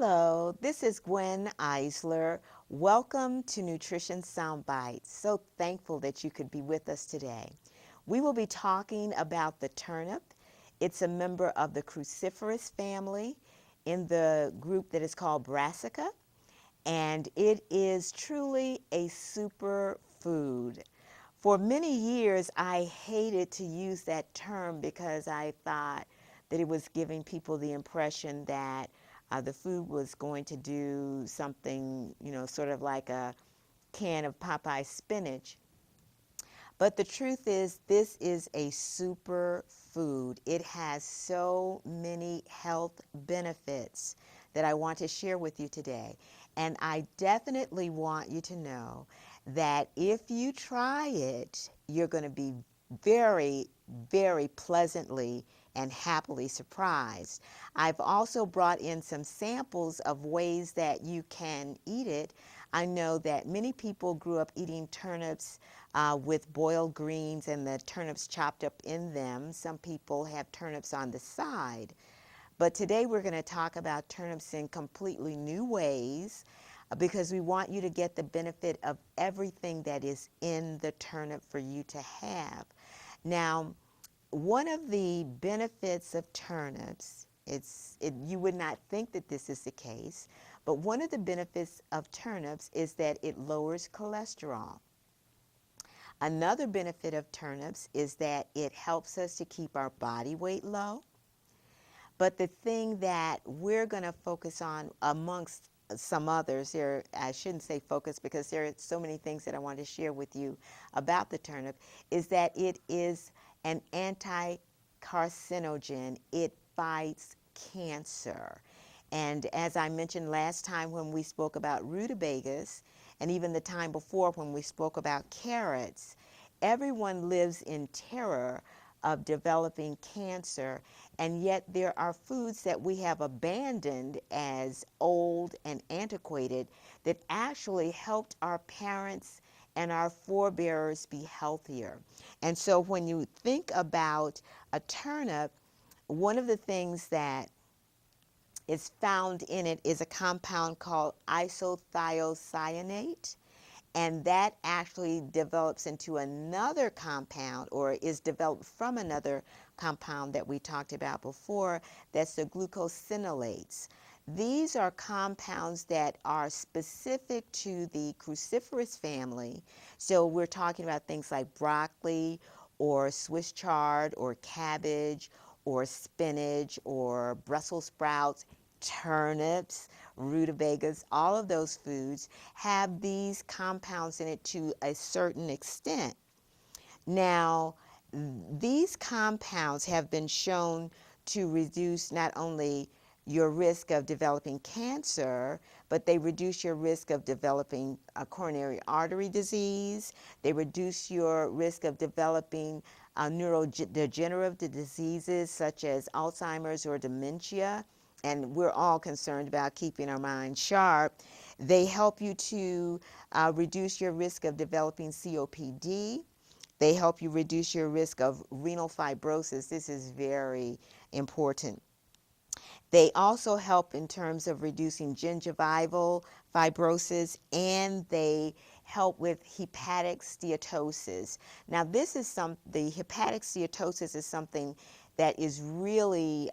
Hello, this is Gwen Eisler. Welcome to Nutrition Soundbites. So thankful that you could be with us today. We will be talking about the turnip. It's a member of the cruciferous family in the group that is called Brassica, and it is truly a superfood. For many years, I hated to use that term because I thought that it was giving people the impression that the food was going to do something, sort of like a can of Popeye spinach. But the truth is, this is a super food. It has so many health benefits that I want to share with you today. And I definitely want you to know that if you try it, you're going to be very, very pleasantly and happily surprised. I've also brought in some samples of ways that you can eat it. I know that many people grew up eating turnips with boiled greens and the turnips chopped up in them. Some people have turnips on the side. But today we're going to talk about turnips in completely new ways because we want you to get the benefit of everything that is in the turnip for you to have. Now, one of the benefits of turnips, you would not think that this is the case, but one of the benefits of turnips is that it lowers cholesterol. Another benefit of turnips is that it helps us to keep our body weight low. But the thing that we're going to focus on amongst some others, I shouldn't say focus because there are so many things that I want to share with you about the turnip, is that it is an anti-carcinogen. It fights cancer. And as I mentioned last time when we spoke about rutabagas, and even the time before when we spoke about carrots, everyone lives in terror of developing cancer, and yet there are foods that we have abandoned as old and antiquated that actually helped our parents and our forebears be healthier. And so when you think about a turnip, one of the things that is found in it is a compound called isothiocyanate, and that actually develops into another compound, or is developed from another compound that we talked about before, that's the glucosinolates. These are compounds that are specific to the cruciferous family. So we're talking about things like broccoli or Swiss chard or cabbage or spinach or Brussels sprouts, turnips, rutabagas. All of those foods have these compounds in it to a certain extent. Now, these compounds have been shown to reduce not only your risk of developing cancer, but they reduce your risk of developing a coronary artery disease. They reduce your risk of developing neurodegenerative diseases such as Alzheimer's or dementia. And we're all concerned about keeping our minds sharp. They help you to reduce your risk of developing COPD. They help you reduce your risk of renal fibrosis. This is very important. They also help in terms of reducing gingival fibrosis, and they help with hepatic steatosis. Now, the hepatic steatosis is something that is really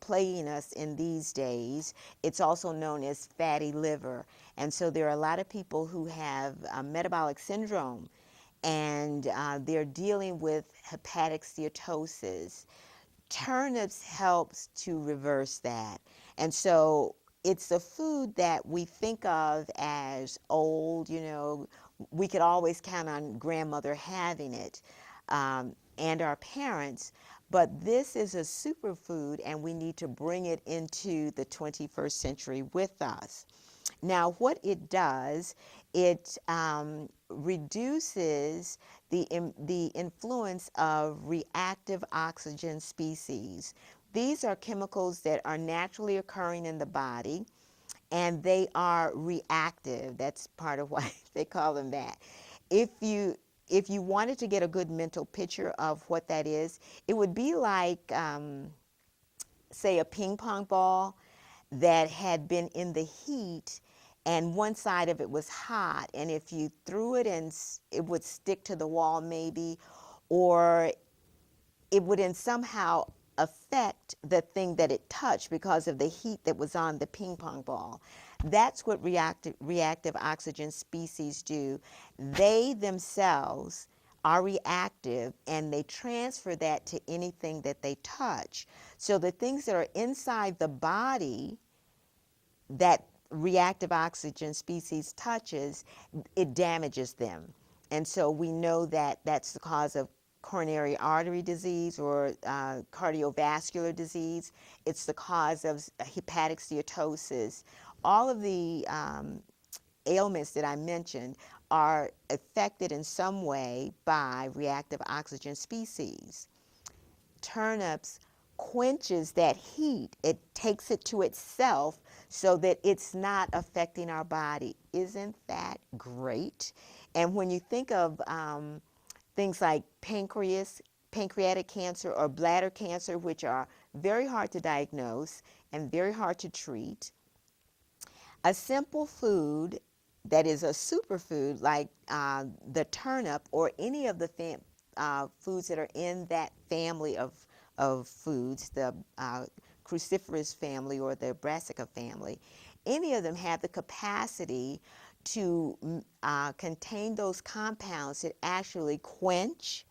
plaguing us in these days. It's also known as fatty liver. And so there are a lot of people who have metabolic syndrome, and they're dealing with hepatic steatosis. Turnips helps to reverse that. And so it's a food that we think of as old, we could always count on grandmother having it, and our parents, but this is a superfood and we need to bring it into the 21st century with us. Now, what it does, it reduces the influence of reactive oxygen species. These are chemicals that are naturally occurring in the body, and they are reactive. That's part of why they call them that. If you wanted to get a good mental picture of what that is, it would be like, say, a ping pong ball that had been in the heat, and one side of it was hot, and if you threw it and it would stick to the wall maybe, or it would then somehow affect the thing that it touched because of the heat that was on the ping pong ball. That's what reactive oxygen species do. They themselves are reactive, and they transfer that to anything that they touch. So the things that are inside the body that reactive oxygen species touches, it damages them. And so we know that that's the cause of coronary artery disease or cardiovascular disease. It's the cause of hepatic steatosis. All of the ailments that I mentioned are affected in some way by reactive oxygen species. Turnips quenches that heat. It takes it to itself so that it's not affecting our body. Isn't that great? And when you think of things like pancreatic cancer or bladder cancer, which are very hard to diagnose and very hard to treat, a simple food that is a superfood like the turnip or any of the foods that are in that family of foods, the cruciferous family or the brassica family, any of them have the capacity to contain those compounds that actually quench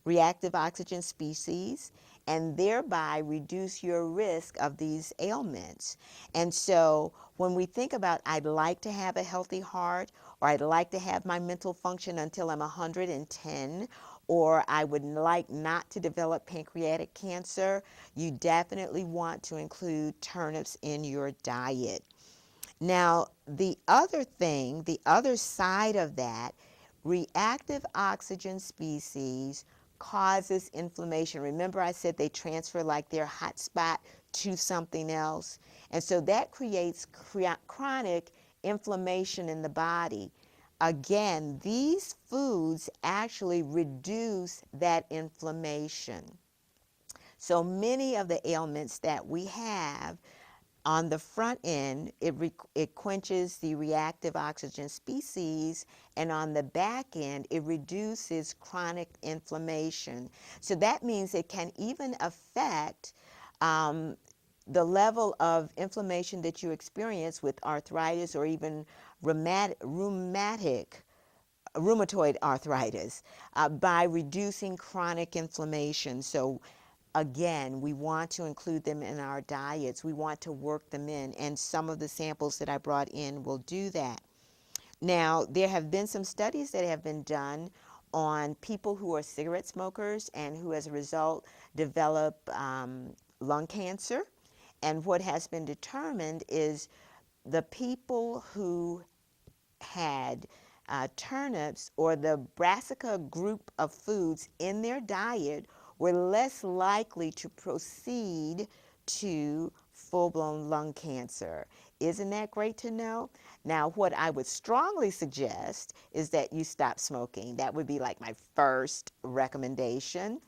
reactive oxygen species and thereby reduce your risk of these ailments. And so when we think about, I'd like to have a healthy heart, or I'd like to have my mental function until I'm 110, or I would like not to develop pancreatic cancer, you definitely want to include turnips in your diet. Now, the other thing, the other side of that, reactive oxygen species causes inflammation. Remember I said they transfer like their hot spot to something else? And so that creates chronic inflammation in the body. Again, these foods actually reduce that inflammation. So many of the ailments that we have on the front end, it quenches the reactive oxygen species, and on the back end, it reduces chronic inflammation. So that means it can even affect the level of inflammation that you experience with arthritis or even rheumatoid arthritis by reducing chronic inflammation. So again, we want to include them in our diets. We want to work them in, and some of the samples that I brought in will do that. Now, there have been some studies that have been done on people who are cigarette smokers and who, as a result, develop lung cancer. And what has been determined is the people who had turnips or the brassica group of foods in their diet were less likely to proceed to full-blown lung cancer. Isn't that great to know? Now, what I would strongly suggest is that you stop smoking. That would be like my first recommendation.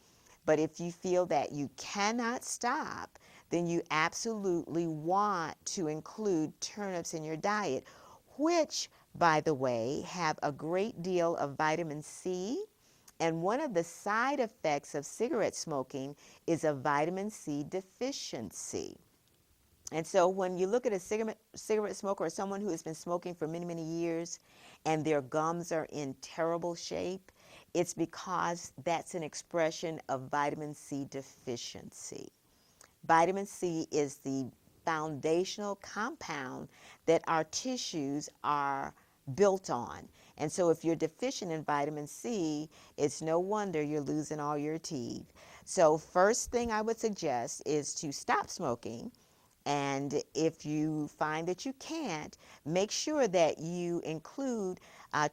But if you feel that you cannot stop, then you absolutely want to include turnips in your diet, which, by the way, have a great deal of vitamin C. And one of the side effects of cigarette smoking is a vitamin C deficiency. And so when you look at a cigarette smoker or someone who has been smoking for many, many years and their gums are in terrible shape, it's because that's an expression of vitamin C deficiency. Vitamin C is the foundational compound that our tissues are built on. And so if you're deficient in vitamin C, it's no wonder you're losing all your teeth. So first thing I would suggest is to stop smoking. And if you find that you can't, make sure that you include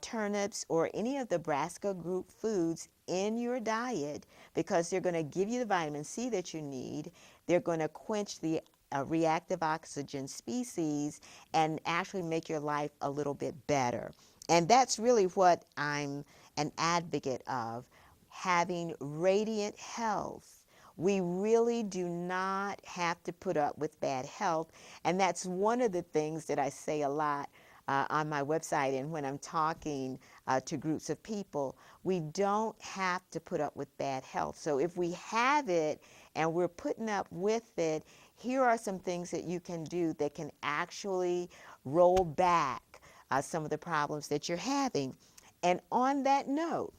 turnips or any of the brassica group foods in your diet, because they're going to give you the vitamin C that you need. They're going to quench the reactive oxygen species and actually make your life a little bit better. And that's really what I'm an advocate of, having radiant health We really do not have to put up with bad health. And that's one of the things that I say a lot on my website and when I'm talking to groups of people. We don't have to put up with bad health. So if we have it and we're putting up with it, here are some things that you can do that can actually roll back some of the problems that you're having. And on that note,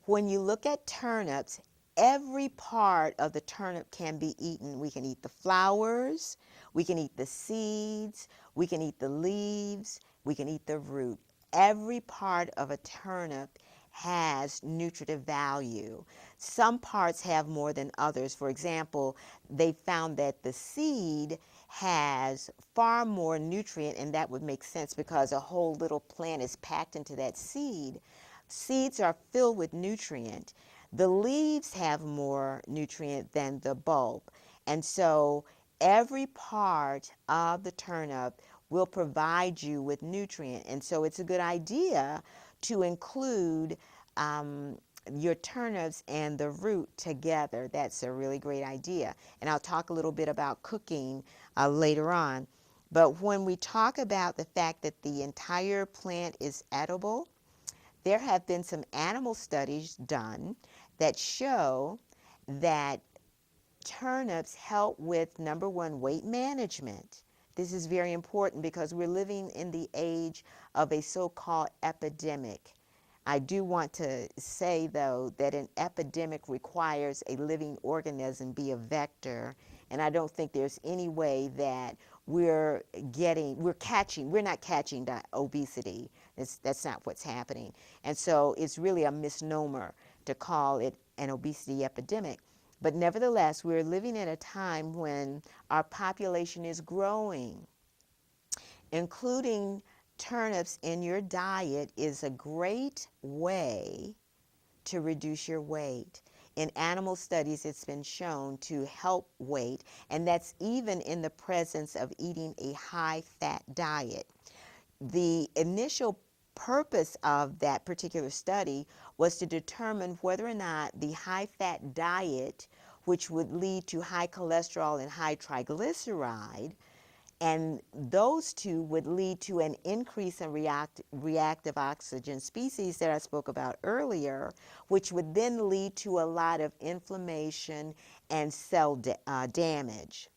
when you look at turnips, every part of the turnip can be eaten. We can eat the flowers, we can eat the seeds, we can eat the leaves, we can eat the root. Every part of a turnip has nutritive value. Some parts have more than others. For example, they found that the seed has far more nutrient, and that would make sense because a whole little plant is packed into that seed. Seeds are filled with nutrient. The leaves have more nutrient than the bulb. And so every part of the turnip will provide you with nutrient. And so it's a good idea to include your turnips and the root together. That's a really great idea. And I'll talk a little bit about cooking later on. But when we talk about the fact that the entire plant is edible, there have been some animal studies done that show that turnips help with, number one, weight management. This is very important because we're living in the age of a so-called epidemic. I do want to say, though, that an epidemic requires a living organism be a vector, and I don't think there's any way that we're not catching obesity. That's not what's happening. And so it's really a misnomer to call it an obesity epidemic. But nevertheless, we're living at a time when our population is growing. Including turnips in your diet is a great way to reduce your weight. In animal studies, it's been shown to help weight, and that's even in the presence of eating a high-fat diet. The initial purpose of that particular study was to determine whether or not the high-fat diet, which would lead to high cholesterol and high triglyceride, and those two would lead to an increase in reactive oxygen species that I spoke about earlier, which would then lead to a lot of inflammation and cell damage.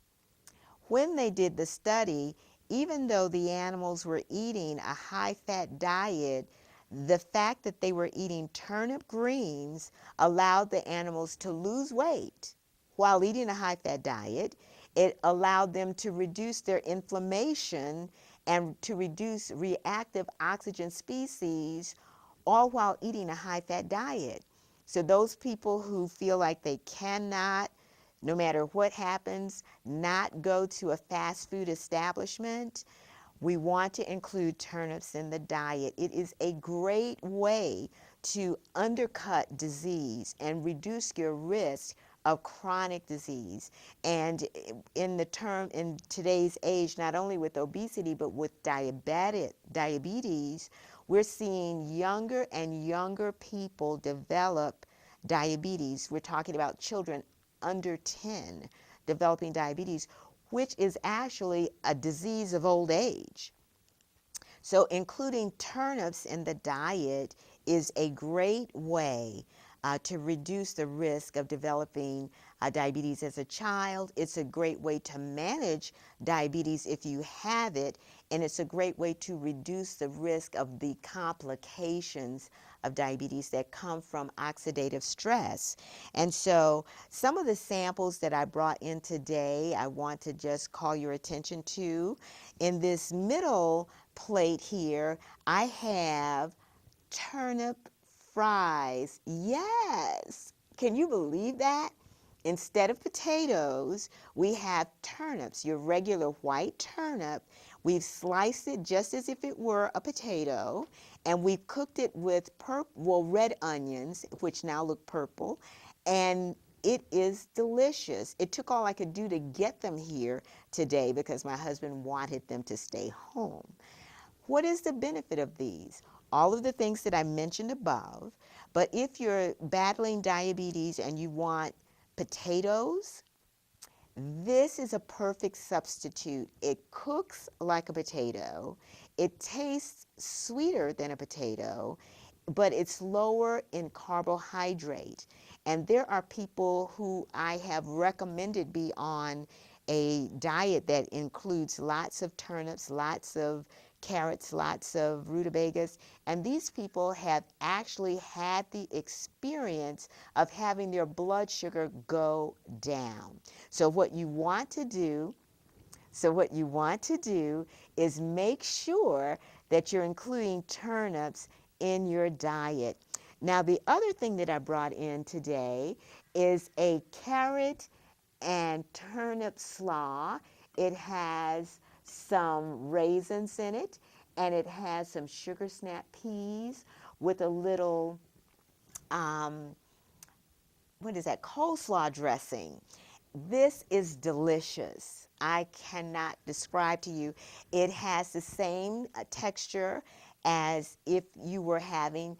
When they did the study, even though the animals were eating a high-fat diet, the fact that they were eating turnip greens allowed the animals to lose weight while eating a high-fat diet. It allowed them to reduce their inflammation and to reduce reactive oxygen species, all while eating a high-fat diet. So those people who feel like they cannot, no matter what happens, not go to a fast food establishment, we want to include turnips in the diet. It is a great way to undercut disease and reduce your risk of chronic disease. And in today's age, not only with obesity, but with diabetes, we're seeing younger and younger people develop diabetes. We're talking about children under 10 developing diabetes, which is actually a disease of old age. So including turnips in the diet is a great way to reduce the risk of developing diabetes as a child. It's a great way to manage diabetes if you have it, and it's a great way to reduce the risk of the complications of diabetes that come from oxidative stress. And so some of the samples that I brought in today, I want to just call your attention to. In this middle plate here, I have turnip fries. Yes. Can you believe that? Instead of potatoes, we have turnips, your regular white turnip. We've sliced it just as if it were a potato, and we've cooked it with red onions, which now look purple, and it is delicious. It took all I could do to get them here today because my husband wanted them to stay home. What is the benefit of these? All of the things that I mentioned above, but if you're battling diabetes and you want potatoes, this is a perfect substitute. It cooks like a potato. It tastes sweeter than a potato, but it's lower in carbohydrate. And there are people who I have recommended be on a diet that includes lots of turnips, lots of carrots, lots of rutabagas, and these people have actually had the experience of having their blood sugar go down. So what you want to do is make sure that you're including turnips in your diet. Now, the other thing that I brought in today is a carrot and turnip slaw. It has some raisins in it, and it has some sugar snap peas with a little, what is that, coleslaw dressing. This is delicious. I cannot describe to you. It has the same texture as if you were having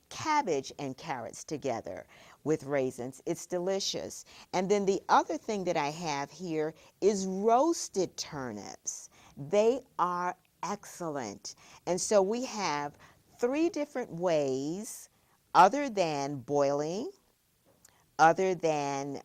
cabbage and carrots together with raisins. It's delicious. And then the other thing that I have here is roasted turnips. They are excellent. And so we have 3 different ways other than boiling, other than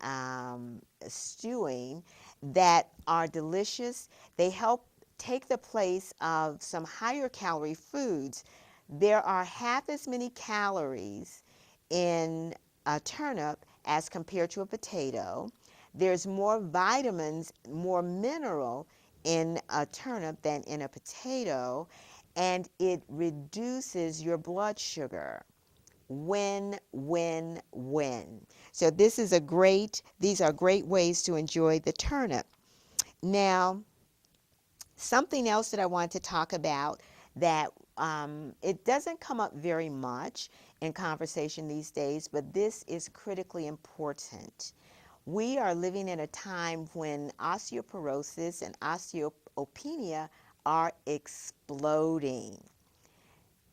stewing, that are delicious. They help take the place of some higher calorie foods. There are half as many calories in a turnip as compared to a potato. There's more vitamins, more mineral in a turnip than in a potato, and it reduces your blood sugar. Win, win, win. So these are great ways to enjoy the turnip. Now, something else that I want to talk about that it doesn't come up very much in conversation these days, but this is critically important. We are living in a time when osteoporosis and osteopenia are exploding.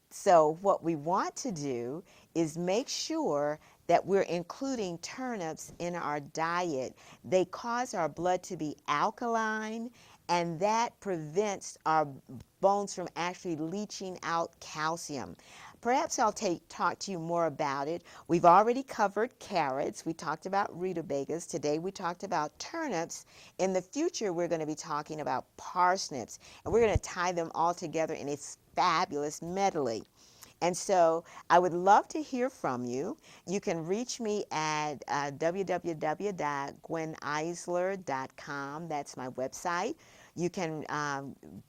So what we want to do is make sure that we're including turnips in our diet. They cause our blood to be alkaline, and that prevents our bones from actually leaching out calcium. Perhaps I'll talk to you more about it. We've already covered carrots. We talked about rutabagas. Today we talked about turnips. In the future, we're going to be talking about parsnips, and we're going to tie them all together in a fabulous medley. And so I would love to hear from you. You can reach me at www.gweneisler.com. That's my website. You can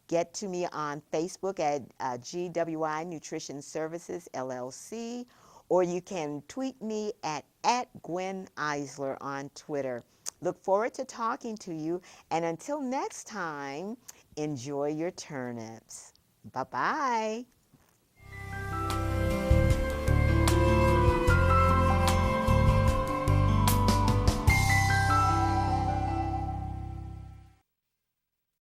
get to me on Facebook at GWI Nutrition Services, LLC, or you can tweet me at Gwen Eisler on Twitter. Look forward to talking to you, and until next time, enjoy your turnips. Bye-bye.